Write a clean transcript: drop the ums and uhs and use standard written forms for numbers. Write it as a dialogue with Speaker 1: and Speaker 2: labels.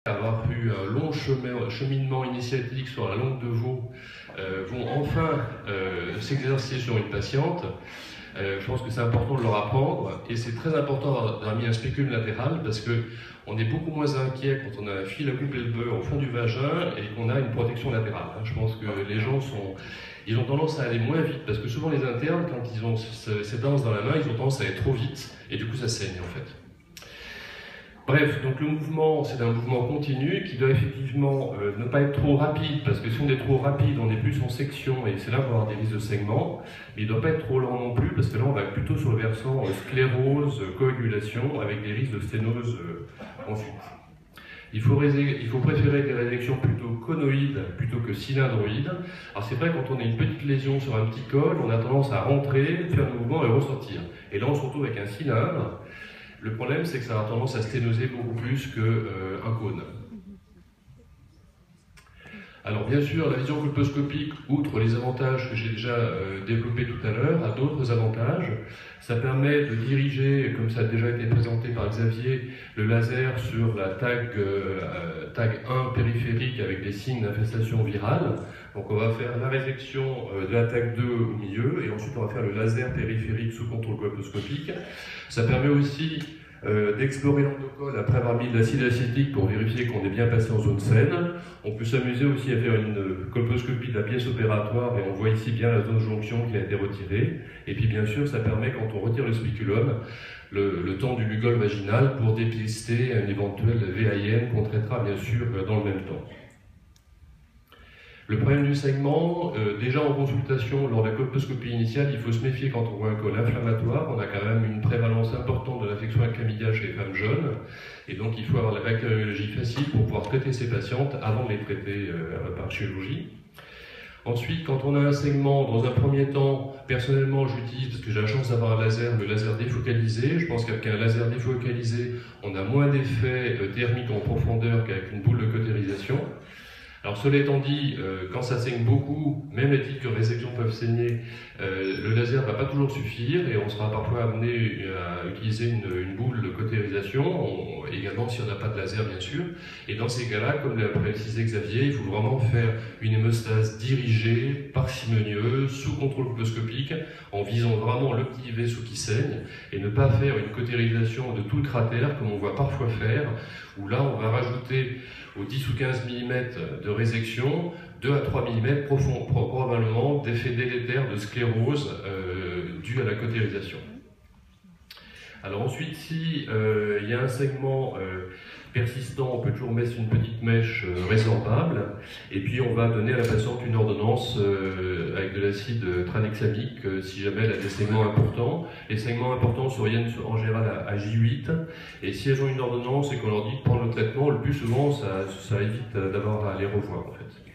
Speaker 1: Avoir eu un long cheminement initiatique sur la langue de veau, vont enfin s'exercer sur une patiente. Je pense que c'est important de leur apprendre, et c'est très important d'avoir mis un spéculum latéral parce qu'on est beaucoup moins inquiet quand on a un fil à couper le bœuf au fond du vagin et qu'on a une protection latérale. Je pense que les gens ils ont tendance à aller moins vite parce que souvent les internes, quand ils ont ces danses dans la main, ils ont tendance à aller trop vite et du coup ça saigne en fait. Bref, donc le mouvement, c'est un mouvement continu qui doit effectivement ne pas être trop rapide, parce que si on est trop rapide, on est plus en section et c'est là qu'on va avoir des risques de saignement. Mais il ne doit pas être trop lent non plus, parce que là on va plutôt sur le versant sclérose, coagulation, avec des risques de sténose ensuite. Il faut préférer des réséctions plutôt conoïdes plutôt que cylindroïdes. Alors c'est vrai, quand on a une petite lésion sur un petit col, on a tendance à rentrer, faire le mouvement et ressortir. Et là on se retrouve avec un cylindre. Le problème, c'est que ça a tendance à sténoser beaucoup plus qu'un cône. Alors bien sûr, la vision colposcopique, outre les avantages que j'ai déjà développés tout à l'heure, a d'autres avantages. Ça permet de diriger, comme ça a déjà été présenté par Xavier, le laser sur la tag 1 périphérique avec des signes d'infestation virale. Donc on va faire la résection de la tag 2 au milieu, et ensuite on va faire le laser périphérique sous contrôle colposcopique. Ça permet aussi d'explorer l'endocole après avoir mis de l'acide acétique pour vérifier qu'on est bien passé en zone saine. On peut s'amuser aussi à faire une colposcopie de la pièce opératoire, et on voit ici bien la zone de jonction qui a été retirée. Et puis bien sûr, ça permet, quand on retire le spiculum, le temps du lugol vaginal pour dépister un éventuel VIN qu'on traitera bien sûr dans le même temps. Le problème du saignement, déjà en consultation, lors de la colposcopie initiale, il faut se méfier quand on voit un col inflammatoire. On a quand même une prévalence importante de l'infection à chlamydia chez les femmes jeunes. Et donc il faut avoir la bactériologie facile pour pouvoir traiter ces patientes avant de les traiter par chirurgie. Ensuite, quand on a un saignement, dans un premier temps, personnellement j'utilise, parce que j'ai la chance d'avoir un laser, le laser défocalisé. Je pense qu'avec un laser défocalisé, on a moins d'effets thermiques en profondeur qu'avec une boule de cautérisation. Alors cela étant dit, quand ça saigne beaucoup, même les petites résections peuvent saigner, le laser ne va pas toujours suffire et on sera parfois amené à utiliser une boule de cautérisation, également si on n'a pas de laser bien sûr. Et dans ces cas-là, comme l'a précisé Xavier, il faut vraiment faire une hémostase dirigée, parcimonieuse, sous contrôle colposcopique, en visant vraiment le petit vaisseau qui saigne, et ne pas faire une cautérisation de tout le cratère comme on voit parfois faire, où là on va rajouter aux 10 ou 15 mm de résection, 2 à 3 mm probablement d'effet délétère de sclérose dû à la cautérisation. Alors ensuite, si il y a un saignement persistant, on peut toujours mettre une petite mèche résorbable, et puis on va donner à la patiente une ordonnance avec de l'acide tranexamique si jamais elle a des saignements importants. Les saignements importants surviennent en général à J8, et si elles ont une ordonnance et qu'on leur dit de prendre le traitement, le plus souvent ça évite d'avoir à les revoir en fait.